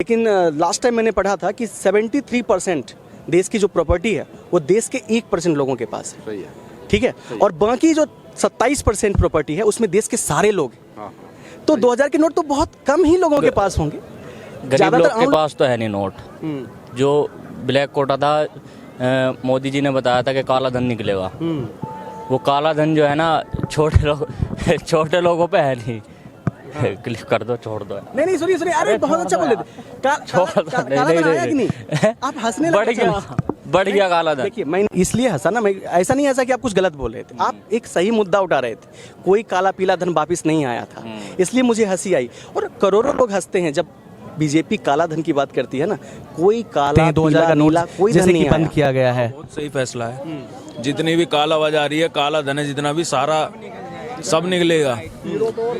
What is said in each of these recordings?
लेकिन last time मैंने पढ़ा था कि 73% देश की जो प्रॉपर्टी है वो देश के 1% लोगों के पास है। सही है। ठीक है, और बाकी जो 27% प्रॉपर्टी है उसमें देश के सारे लोग हैं। हाँ, तो 2000 के नोट तो बहुत कम ही लोगों के पास होंगे। गरीब लोग के पास तो है नहीं नोट। जो ब्लैक कोटा था, मोदी जी ने बताया था कि काला धन निकलेगा। वो काला धन जो है ना छोटे लोगों पे है नहीं। क्लिक कर दो, छोड़ दो। नहीं सुनिए, अरे बहुत अच्छा बोले थे। काला धन आया कि नहीं? आप हंसने लगे। बढ़ गया काला धन। देखिए, मैं इसलिए हंसा ना, मैं ऐसा नहीं हंसा कि आप कुछ गलत बोल रहे थे, आप एक सही मुद्दा उठा रहे थे। कोई काला पीला धन वापिस नहीं आया था, इसलिए मुझे हंसी आई। और करोड़ों लोग हंसते हैं जब बीजेपी काला धन की बात करती है ना। कोई काला 2000 का नोट कोई धन नहीं बंद किया गया है। बहुत सही फैसला है। जितनी भी कालाबाजारी है, काला धन है, जितना भी सारा सब निकलेगा।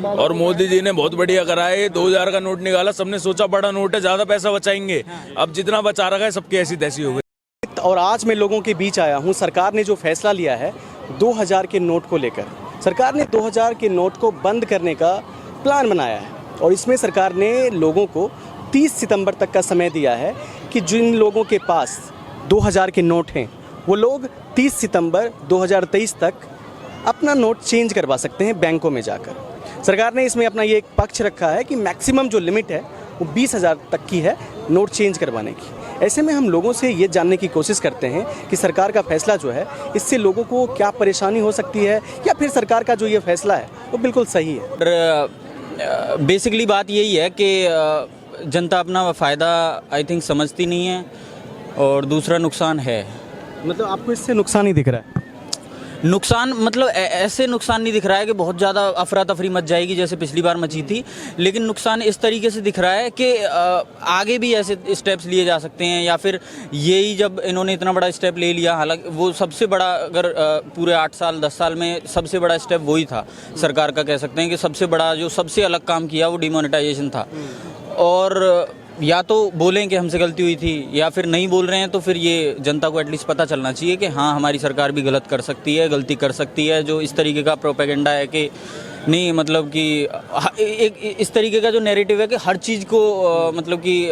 और मोदी जी ने बहुत बढ़िया करा है। 2000 का नोट निकाला, सबने सोचा बड़ा नोट है, ज्यादा पैसा बचाएंगे। अब जितना बचा रखा है सबकी ऐसी तैसी हो गई। और आज मैं लोगों के बीच आया हूँ। सरकार ने जो फैसला लिया है 2000 के नोट को लेकर, सरकार ने 2000 के नोट को बंद करने का प्लान बनाया है। और इसमें सरकार ने लोगों को 30 सितंबर तक का समय दिया है कि जिन लोगों के पास 2000 के नोट हैं वो लोग 30 सितंबर 2023 तक अपना नोट चेंज करवा सकते हैं बैंकों में जाकर। सरकार ने इसमें अपना ये एक पक्ष रखा है कि मैक्सिमम जो लिमिट है वो 20,000 तक की है नोट चेंज करवाने की। ऐसे में हम लोगों से ये जानने की कोशिश करते हैं कि सरकार का फैसला जो है इससे लोगों को क्या परेशानी हो सकती है, या फिर सरकार का जो ये फैसला है वो बिल्कुल सही है। बेसिकली बात यही है कि जनता अपना फ़ायदा आई थिंक समझती नहीं है, और दूसरा नुकसान है। मतलब आपको इससे नुकसान ही दिख रहा है? नुकसान मतलब ऐसे नुकसान नहीं दिख रहा है कि बहुत ज़्यादा अफरा तफरी मच जाएगी जैसे पिछली बार मची थी, लेकिन नुकसान इस तरीके से दिख रहा है कि आगे भी ऐसे स्टेप्स लिए जा सकते हैं, या फिर यही जब इन्होंने इतना बड़ा स्टेप ले लिया, हालांकि वो सबसे बड़ा, अगर पूरे 8 साल 10 साल में सबसे बड़ा स्टेप वही था सरकार का, कह सकते हैं कि सबसे बड़ा जो सबसे अलग काम किया वो डिमोनेटाइजेशन था। और या तो बोलें कि हमसे गलती हुई थी, या फिर नहीं बोल रहे हैं तो फिर ये जनता को एटलीस्ट पता चलना चाहिए कि हाँ, हमारी सरकार भी गलत कर सकती है, गलती कर सकती है। जो इस तरीके का प्रोपेगेंडा है कि नहीं, मतलब कि एक इस तरीके का जो नैरेटिव है कि हर चीज़ को मतलब कि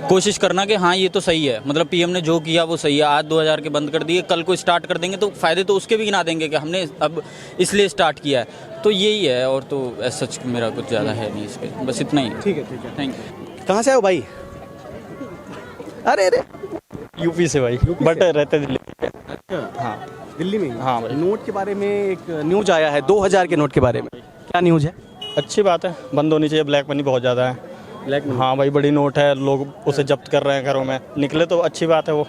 कोशिश करना कि हाँ ये तो सही है, मतलब पीएम ने जो किया वो सही है। आज 2000 के बंद कर दिए, कल को स्टार्ट कर देंगे तो फ़ायदे तो उसके भी गिना देंगे कि हमने अब इसलिए स्टार्ट किया है। तो यही है, और तो ऐसा सच मेरा कुछ ज़्यादा है नहीं इस पर, बस इतना ही। ठीक है, थैंक यू। कहाँ से आए हो भाई? अरे यूपी से भाई, बट रहते दिल्ली। हाँ, दिल्ली में। हाँ भाई। नोट के बारे में एक न्यूज आया है, 2000 के नोट के बारे में, क्या न्यूज है? अच्छी बात है, बंद होनी चाहिए। ब्लैक मनी बहुत ज़्यादा है। Black money? हाँ भाई, बड़ी नोट है, लोग उसे जब्त कर रहे हैं घरों में, निकले तो अच्छी बात है। वो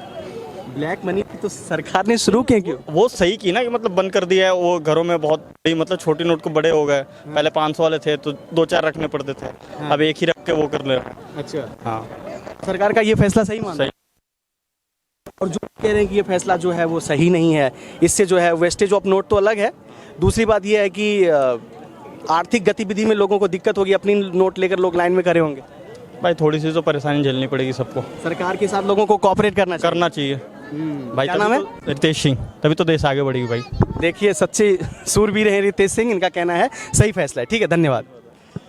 ब्लैक मनी तो सरकार ने शुरू किए, क्यों? वो सही की ना, कि मतलब बंद कर दिया है। वो घरों में बहुत बड़ी, मतलब छोटी नोट को बड़े हो गए। पहले 500 वाले थे तो 2-4 रखने पड़ते थे, अब एक ही रख के वो कर ले रहे हैं। अच्छा, हाँ, सरकार का ये फैसला सही माना? सही। और जो कह रहे हैं कि ये फैसला जो है वो सही नहीं है, इससे जो है वेस्टेज ऑफ नोट तो अलग है, दूसरी बात ये है कि आर्थिक गतिविधि में लोगों को दिक्कत होगी, अपनी नोट लेकर लोग लाइन में खड़े होंगे। भाई थोड़ी सी तो परेशानी झेलनी पड़ेगी सबको। सरकार के साथ लोगों को कोऑपरेट करना चाहिए। भाई क्या नाम है? रितेश सिंह, तभी तो देश आगे बढ़ेगी भाई। देखिए, सच्चे सूरवीर हैं रितेश सिंह, इनका कहना है सही फैसला है। ठीक है, धन्यवाद।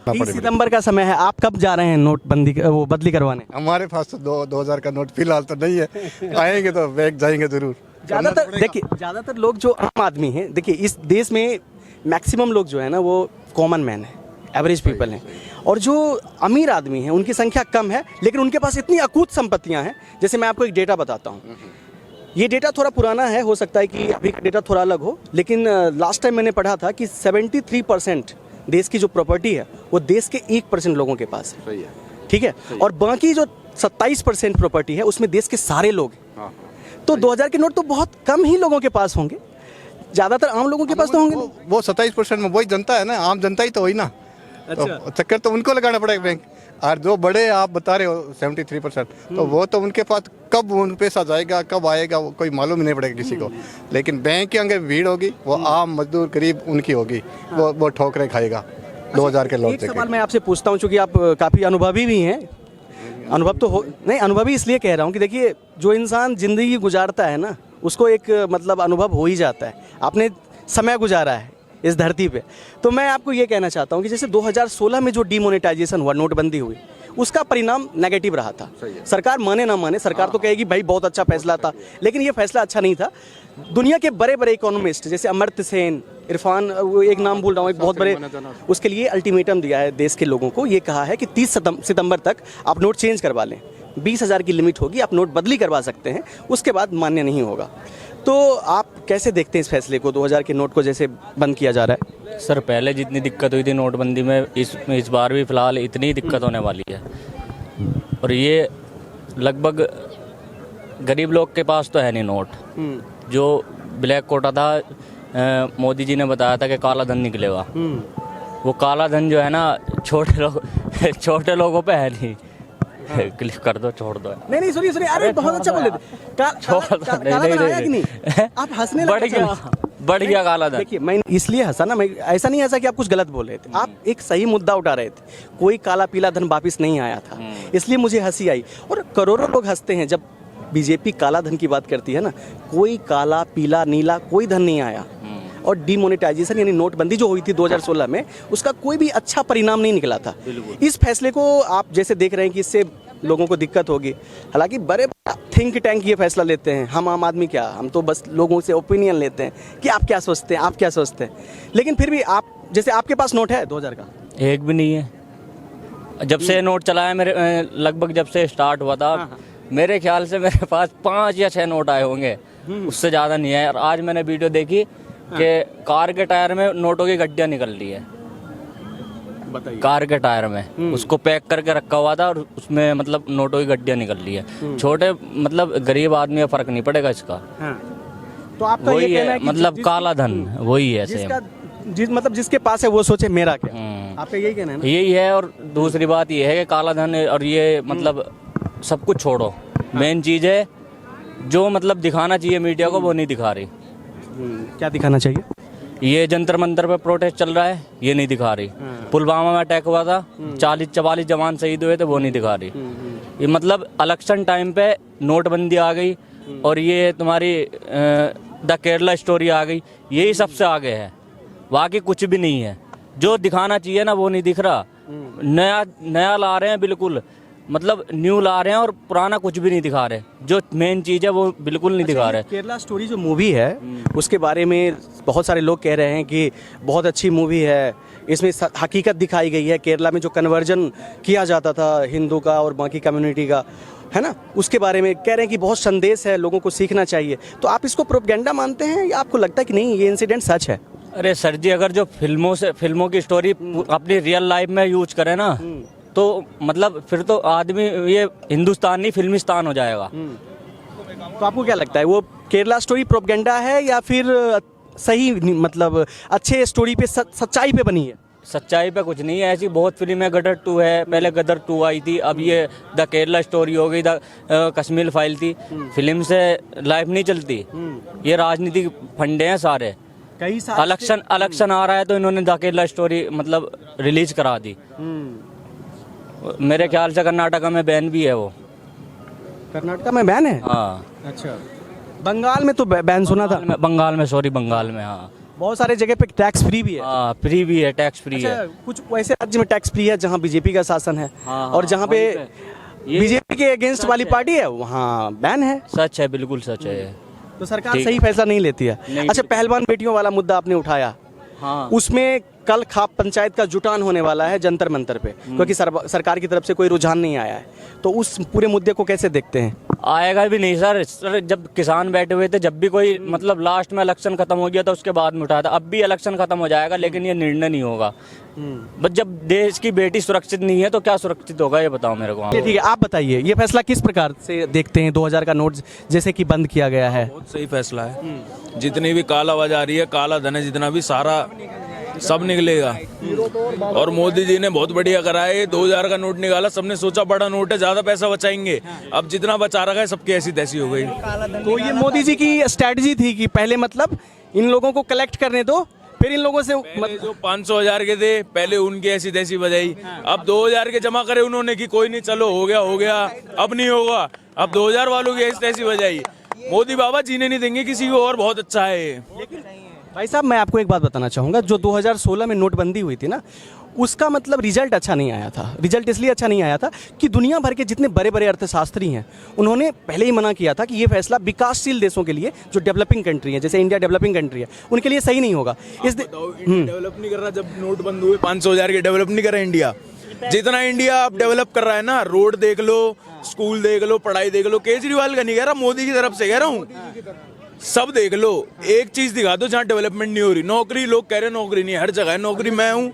30 सितंबर का समय है, आप कब जा रहे हैं नोट वो बदली करवाने? हमारे पास तो 2000 का नोट फिलहाल तो नहीं है, आएंगे तो बैंक जाएंगे जरूर। ज़्यादातर देखिए, ज़्यादातर लोग जो आम आदमी हैं, देखिए इस देश में मैक्सिमम लोग जो है ना वो कॉमन मैन है, एवरेज पीपल हैं, और जो अमीर आदमी हैं उनकी संख्या कम है, लेकिन उनके पास इतनी अकूत संपत्तियां हैं। जैसे मैं आपको एक डेटा बताता हूं, ये डेटा थोड़ा पुराना है, हो सकता है कि अभी का डेटा थोड़ा अलग हो, लेकिन लास्ट टाइम मैंने पढ़ा था कि 73% देश की जो प्रॉपर्टी है वो देश के 1% लोगों के पास है। सही है। ठीक है, और बाकी जो 27% प्रॉपर्टी है उसमें देश के सारे लोग हैं। तो 2000 के नोट तो बहुत कम ही लोगों के पास होंगे, ज़्यादातर आम लोगों के पास तो होंगे। वो 27% में वही जनता है ना, आम जनता ही तो हुई ना। अच्छा। तो चक्कर तो उनको लगाना पड़ेगा बैंक। और जो बड़े आप बता रहे हो 73%, तो वो तो उनके पास कब उन पैसा जाएगा, कब आएगा, वो कोई मालूम ही नहीं पड़ेगा किसी को। लेकिन बैंक के अंदर भीड़ होगी, वो आम मजदूर गरीब उनकी होगी, वो ठोकरें खाएगा 2000 के नोट। एक सवाल मैं आपसे पूछता हूँ, चूँकि आप काफ़ी अनुभवी भी हैं, अनुभव तो हो नहीं, अनुभवी इसलिए कह रहा हूँ कि देखिए, जो इंसान ज़िंदगी गुजारता है ना उसको एक मतलब अनुभव हो ही जाता है। आपने समय गुजारा है, इस धरती पे। तो मैं आपको ये कहना चाहता हूँ कि जैसे 2016 में जो डिमोनेटाइजेशन हुआ, नोटबंदी हुई, उसका परिणाम नेगेटिव रहा था। सरकार माने ना माने, सरकार तो कहेगी भाई बहुत अच्छा फैसला था, लेकिन ये फैसला अच्छा नहीं था। दुनिया के बड़े बड़े इकोनॉमिस्ट जैसे अमर्त्य सेन, इरफान, वो एक नाम भूल रहा हूँ, एक बहुत बड़े, उसके लिए अल्टीमेटम दिया है देश के लोगों को। ये कहा है कि 30 सितंबर तक आप नोट चेंज करवा लें, 20,000 की लिमिट होगी, आप नोट बदली करवा सकते हैं, उसके बाद मान्य नहीं होगा। तो आप कैसे देखते हैं इस फैसले को, 2000 के नोट को जैसे बंद किया जा रहा है? सर पहले जितनी दिक्कत हुई थी नोटबंदी में, इस बार भी फिलहाल इतनी ही दिक्कत होने वाली है। और ये लगभग गरीब लोग के पास तो है नहीं नोट। जो ब्लैक कोटा था, मोदी जी ने बताया था कि काला धन निकलेगा। वो काला धन जो है ना, छोटे लोगों पे है नहीं। क्लिक कर दो, छोड़ दो। नहीं सुनिए, अरे बहुत अच्छा बोले थे। काला धन आया कि नहीं? आप हंसने लगे। बढ़ गया काला धन। देखिए, मैं इसलिए हंसा ना, मैं ऐसा नहीं हंसा कि आप कुछ गलत बोल रहे थे, आप एक सही मुद्दा उठा रहे थे। कोई काला पीला धन वापिस नहीं आया था, इसलिए मुझे हंसी आई। और करोड़ों लोग हंसते हैं जब बीजेपी काला धन की बात करती है ना। कोई काला पीला नीला कोई धन नहीं आया। और डिमोनेटाइजेशन यानी नोटबंदी जो हुई थी 2016 में, उसका कोई भी अच्छा परिणाम नहीं निकला था। इस फैसले को आप जैसे देख रहे हैं कि इससे लोगों को दिक्कत होगी। हालांकि बड़े थिंक टैंक ये फैसला लेते हैं, हम आम आदमी क्या, हम तो बस लोगों से ओपिनियन लेते हैं कि आप क्या सोचते हैं, आप क्या सोचते हैं। लेकिन फिर भी आप, जैसे आपके पास नोट है 2000 का? एक भी नहीं है। जब से नोट चला है मेरे, लगभग जब से स्टार्ट हुआ था, मेरे ख्याल से मेरे पास 5 या 6 नोट आए होंगे, उससे ज़्यादा नहीं है। और आज मैंने वीडियो देखी कि कार के टायर में नोटों की गड्डियाँ निकल रही है। बताइए। कार के टायर में उसको पैक करके रखा हुआ था और उसमें मतलब नोटों की गड्डियाँ निकल रही है। छोटे मतलब गरीब आदमी का फर्क नहीं पड़ेगा इसका। तो आपका ये वही कहना है, कि मतलब काला धन वही है जिसका मतलब जिसके पास है वो सोचे मेरा क्या। आपका यही कहना है ना? यही है। और दूसरी बात ये है कि काला धन और ये मतलब सब कुछ छोड़ो, मेन चीज़ है जो मतलब दिखाना चाहिए मीडिया को, वो नहीं दिखा रही। क्या दिखाना चाहिए? ये जंतर मंतर पे प्रोटेस्ट चल रहा है, ये नहीं दिखा रही। पुलवामा में अटैक हुआ था, 40-44 जवान शहीद हुए थे, वो नहीं दिखा रही। ये मतलब इलेक्शन टाइम पे नोटबंदी आ गई और ये तुम्हारी द केरला स्टोरी आ गई, यही सबसे आगे है। बाकी कुछ भी नहीं है। जो दिखाना चाहिए ना वो नहीं दिख रहा। नया ला रहे हैं, बिल्कुल मतलब न्यू ला रहे हैं और पुराना कुछ भी नहीं दिखा रहे। जो मेन चीज़ है वो बिल्कुल नहीं दिखा रहे। केरला स्टोरी जो मूवी है उसके बारे में बहुत सारे लोग कह रहे हैं कि बहुत अच्छी मूवी है, इसमें हकीकत दिखाई गई है। केरला में जो कन्वर्जन किया जाता था हिंदू का और बाकी कम्युनिटी का, है ना, उसके बारे में कह रहे हैं कि बहुत संदेश है, लोगों को सीखना चाहिए। तो आप इसको प्रोपेगेंडा मानते हैं या आपको लगता है कि नहीं ये इंसिडेंट सच है? अरे सर जी, अगर जो फिल्मों की स्टोरी अपनी रियल लाइफ में यूज करे ना, तो मतलब फिर तो आदमी ये हिंदुस्तान नहीं फिल्मिस्तान हो जाएगा। तो आपको क्या लगता है, वो केरला स्टोरी प्रोपेगेंडा है या फिर सही, मतलब अच्छे स्टोरी पे, सच्चाई पे बनी है? सच्चाई पे कुछ नहीं है। ऐसी बहुत फिल्म है, गदर 2 है, पहले गदर 2 आई थी, अब ये द केरला स्टोरी हो गई, द कश्मीर फाइल थी। फिल्म से लाइफ नहीं चलती, ये राजनीतिक फंडे हैं सारे। कई साल इलेक्शन आ रहा है तो इन्होंने द केरला स्टोरी मतलब रिलीज करा दी। मेरे ख्याल से कर्नाटका में बैन भी है। वो कर्नाटका में बैन है? हाँ। अच्छा, बंगाल में तो बैन सुना था। बंगाल में हाँ। बहुत सारे जगह पे टैक्स फ्री भी है। हाँ, फ्री भी है, टैक्स फ्री है। कुछ वैसे राज्य में टैक्स फ्री है जहाँ बीजेपी का शासन है। हाँ, और जहाँ पे ये बीजेपी के अगेंस्ट वाली पार्टी है वहाँ बैन है। सच है, बिल्कुल सच है। तो सरकार सही फैसला नहीं लेती है। अच्छा, पहलवान बेटियों वाला मुद्दा आपने उठाया। हाँ। उसमें कल खाप पंचायत का जुटान होने वाला है जंतर मंतर पे, क्योंकि सरकार की तरफ से कोई रुझान नहीं आया है। तो उस पूरे मुद्दे को कैसे देखते हैं? आएगा भी नहीं सर। जब किसान बैठे हुए थे, जब भी कोई मतलब लास्ट में इलेक्शन खत्म हो गया था उसके बाद में उठाया था। अब भी इलेक्शन खत्म हो जाएगा लेकिन ये निर्णय नहीं होगा। बस जब देश की बेटी सुरक्षित नहीं है तो क्या सुरक्षित होगा, ये बताओ मेरे को। ठीक है, आप बताइए ये फैसला किस प्रकार से देखते हैं? 2000 का नोट जैसे कि बंद किया गया है, बहुत सही फैसला है। जितनी भी कालाबाजारी है, काला धन है, जितना भी सारा सब निकलेगा। और मोदी जी ने बहुत बढ़िया करा है। 2000 का नोट निकाला, सबने सोचा बड़ा नोट है, ज्यादा पैसा बचाएंगे। अब जितना बचा रखा है सबकी ऐसी तैसी हो गई। तो ये मोदी जी की स्ट्रैटेजी थी कि पहले मतलब इन लोगों को कलेक्ट करने दो, फिर इन लोगों से जो 500,000 के थे पहले उनकी ऐसी तैसी बजाई। अब 2000 के जमा करे उन्होंने कि कोई नहीं, चलो हो गया, अब नहीं होगा। अब 2000 वालों की ऐसी तैसी बजाई। मोदी बाबा जीने नहीं देंगे किसी को, और बहुत अच्छा है। भाई साहब, मैं आपको एक बात बताना चाहूँगा, जो 2016 में नोटबंदी हुई थी ना, उसका मतलब रिजल्ट अच्छा नहीं आया था। रिजल्ट इसलिए अच्छा नहीं आया था कि दुनिया भर के जितने बड़े बड़े अर्थशास्त्री हैं, उन्होंने पहले ही मना किया था कि ये फैसला विकासशील देशों के लिए, जो डेवलपिंग कंट्री है, जैसे इंडिया डेवलपिंग कंट्री है, उनके लिए सही नहीं होगा। डेवलप नहीं कर रहा, जब नोट बंद हुए 500,000 के डेवलप नहीं कर रहा इंडिया। जितना इंडिया अब डेवलप कर रहा है ना, रोड देख लो, स्कूल देख लो, पढ़ाई देख लो, केजरीवाल का नहीं कह रहा, मोदी की तरफ से कह रहा हूँ, सब देख लो। एक चीज दिखा दो जहाँ डेवलपमेंट नहीं हो रही। नौकरी, लोग कह रहे नौकरी नहीं, हर जगह है नौकरी। मैं हूँ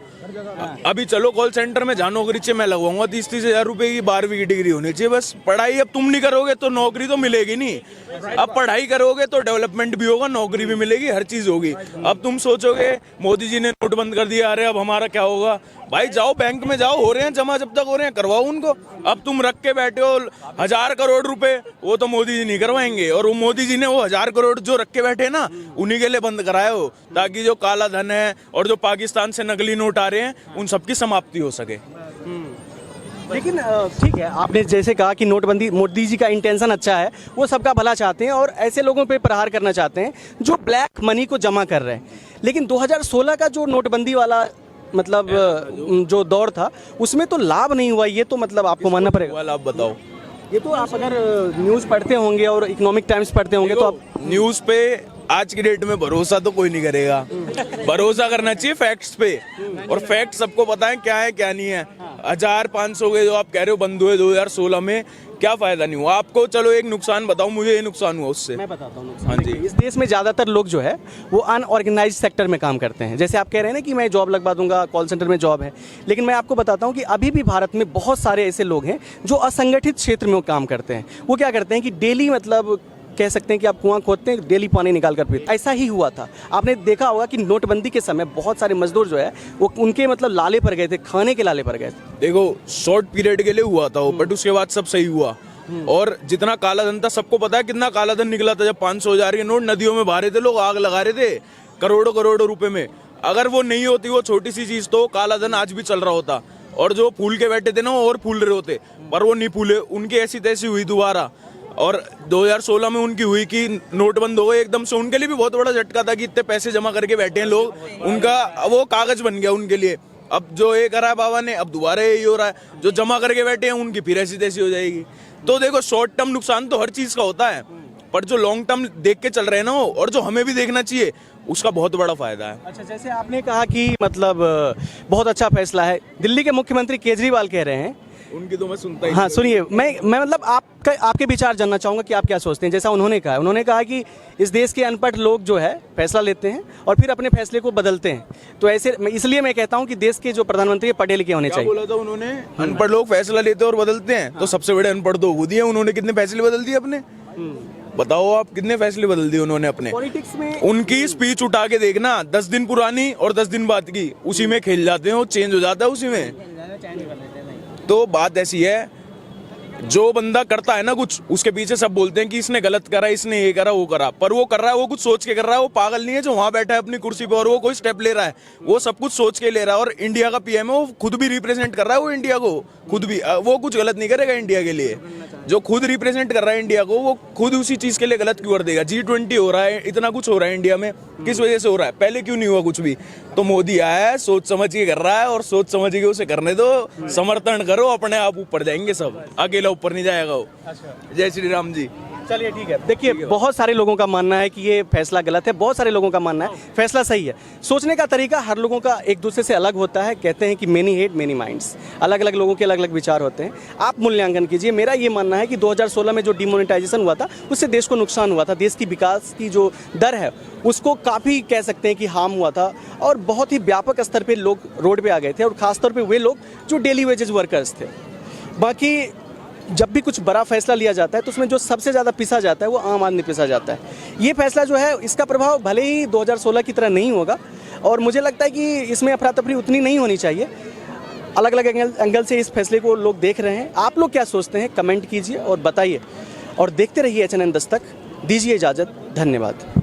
अभी, चलो कॉल सेंटर में जहाँ नौकरी चाहिए मैं लगवाऊंगा 30-30 हज़ार रुपए की, 12वीं की डिग्री होनी चाहिए बस। पढ़ाई अब तुम नहीं करोगे तो नौकरी तो मिलेगी नहीं। अब पढ़ाई करोगे तो डेवलपमेंट भी होगा, नौकरी भी मिलेगी, हर चीज होगी। अब तुम सोचोगे मोदी जी ने नोट बंद कर दिया, अरे अब हमारा क्या होगा। भाई जाओ बैंक में जाओ, हो रहे हैं जमा, जब तक हो रहे हैं करवाओ उनको। अब तुम रख के बैठे हो 1000 करोड़ रुपए, वो तो मोदी जी नहीं करवाएंगे। और वो मोदी जी ने वो 1000 करोड़ जो रख के बैठे ना, उन्हीं के लिए बंद कराए हो, ताकि जो काला धन है और जो पाकिस्तान से नकली नोट आ रहे हैं, उन सबकी समाप्ति हो सके। लेकिन ठीक है, आपने जैसे कहा कि नोटबंदी, मोदी जी का इंटेंशन अच्छा है, वो सबका भला चाहते हैं और ऐसे लोगों पे प्रहार करना चाहते हैं जो ब्लैक मनी को जमा कर रहे हैं। लेकिन 2016 का जो नोटबंदी वाला मतलब जो दौर था, उसमें तो लाभ नहीं हुआ, ये तो मतलब आपको मानना पड़ेगा। आप बताओ। ये तो आप अगर न्यूज़ पढ़ते होंगे और इकोनॉमिक टाइम्स पढ़ते होंगे तो आप न्यूज़ पे आज की डेट में भरोसा तो कोई नहीं करेगा। भरोसा करना चाहिए फैक्ट्स पे, और फैक्ट सबको पता है क्या है क्या नहीं है। 1500 के जो आप कह रहे हो बंद हुए 2016 में, क्या फायदा नहीं हुआ आपको। चलो एक नुकसान बताओ मुझे, ये नुकसान हुआ उससे। मैं बताता हूँ। हाँ जी। इस देश में ज़्यादातर लोग जो है वो अनऑर्गेनाइज सेक्टर में काम करते हैं। जैसे आप कह रहे हैं ना कि मैं जॉब लगवा दूंगा, कॉल सेंटर में जॉब है, लेकिन मैं आपको बताता हूँ कि अभी भी भारत में बहुत सारे ऐसे लोग हैं जो असंगठित क्षेत्र में काम करते हैं। वो क्या करते हैं कि डेली मतलब कह सकते हैं कि आप कुआं खोदते हैं, डेली पानी निकाल कर पीते। ऐसा ही हुआ था। आपने देखा होगा कि नोटबंदी के समय बहुत सारे मजदूर जो है वो उनके मतलब लाले पर गए थे, खाने के लाले पर गए थे। देखो शॉर्ट पीरियड के लिए हुआ था वो, बट उसके बाद सब सही हुआ। और जितना काला धन था, सबको पता है कितना काला धन निकला था। जब 500,000 के नोट नदियों में बहा रहे थे लोग, आग लगा रहे थे करोड़ों करोड़ों रुपए में। अगर वो नहीं होती वो छोटी सी चीज, तो काला धन आज भी चल रहा होता। और जो फूल के बैठे थे ना, वो और फूल रहे होते, पर वो नहीं फूले, उनकी ऐसी तैसी हुई दोबारा। और 2016 में उनकी हुई कि नोट बंद हो गए एकदम से। उनके लिए भी बहुत बड़ा झटका था कि इतने पैसे जमा करके बैठे हैं लोग, उनका वो कागज बन गया उनके लिए। अब जो ये करा है बाबा ने, अब दोबारा यही हो रहा है। जो जमा करके बैठे हैं उनकी फिर ऐसी तैसी हो जाएगी। तो देखो शॉर्ट टर्म नुकसान तो हर चीज का होता है, पर जो लॉन्ग टर्म देख के चल रहे हैं ना वो, और जो हमें भी देखना चाहिए, उसका बहुत बड़ा फायदा है। अच्छा, जैसे आपने कहा कि मतलब बहुत अच्छा फैसला है, दिल्ली के मुख्यमंत्री केजरीवाल कह रहे हैं, उनकी तो मैं सुनता ही। हाँ सुनिए, मैं मतलब आपके विचार जानना चाहूँगा कि आप क्या सोचते हैं। जैसा उन्होंने कहा कि इस देश के अनपढ़ लोग जो है फैसला लेते हैं और फिर अपने फैसले को बदलते हैं। तो ऐसे इसलिए मैं कहता हूँ कि देश के जो प्रधानमंत्री पढ़े लिखे होने चाहिए। बोला था उन्होंने, अनपढ़ लोग फैसला लेते हैं और बदलते हैं। तो सबसे बड़े अनपढ़ तो खुद ही है। उन्होंने कितने फैसले बदल दिए अपने, बताओ आप, कितने फैसले बदल दिए उन्होंने अपने। पॉलिटिक्स में उनकी स्पीच उठा के देखना, 10 दिन पुरानी और 10 दिन बाद की, उसी में खेल जाते हैं, वो चेंज हो जाता है उसी में। तो बात ऐसी है, जो बंदा करता है ना कुछ, उसके पीछे सब बोलते हैं कि इसने गलत करा, इसने ये करा वो करा, पर वो कर रहा है, वो कुछ सोच के कर रहा है। वो पागल नहीं है जो वहां बैठा है अपनी कुर्सी पे और वो कोई स्टेप ले रहा है। वो सब कुछ सोच के ले रहा है। और इंडिया का पीएम है, वो खुद भी रिप्रेजेंट कर रहा है वो इंडिया को, खुद भी। वो कुछ गलत नहीं करेगा इंडिया के लिए। जो खुद रिप्रेजेंट कर रहा है इंडिया को, वो खुद उसी चीज के लिए गलत क्यों कर देगा। G20 हो रहा है, इतना कुछ हो रहा है इंडिया में, किस वजह से हो रहा है? पहले क्यों नहीं हुआ कुछ भी? तो मोदी आया है, सोच समझ के कर रहा है, और सोच समझ के उसे करने दो, समर्थन करो, अपने आप ऊपर जाएंगे सब, अकेला ऊपर नहीं जाएगा वो। जय श्री राम जी। चलिए ठीक है। देखिए, बहुत सारे लोगों का मानना है कि ये फैसला गलत है, बहुत सारे लोगों का मानना है फैसला सही है। सोचने का तरीका हर लोगों का एक दूसरे से अलग होता है। कहते हैं कि मेनी हेड मेनी माइंड्स, अलग अलग लोगों के अलग अलग विचार होते हैं। आप मूल्यांकन कीजिए। मेरा ये मानना है कि 2016 में जो डिमोनेटाइजेशन हुआ था, उससे देश को नुकसान हुआ था। देश की विकास की जो दर है उसको काफ़ी कह सकते हैं कि हार्म हुआ था, और बहुत ही व्यापक स्तर पर लोग रोड पर आ गए थे, और ख़ासतौर पर वे लोग जो डेली वेजेज वर्कर्स थे। बाकी जब भी कुछ बड़ा फैसला लिया जाता है तो उसमें जो सबसे ज़्यादा पिसा जाता है वो आम आदमी पिसा जाता है। ये फैसला जो है, इसका प्रभाव भले ही 2016 की तरह नहीं होगा, और मुझे लगता है कि इसमें अफरा तफरी उतनी नहीं होनी चाहिए। अलग अलग एंगल से इस फैसले को लोग देख रहे हैं। आप लोग क्या सोचते हैं? कमेंट कीजिए और बताइए, और देखते रहिए HNN दस्तक। दीजिए इजाज़त, धन्यवाद।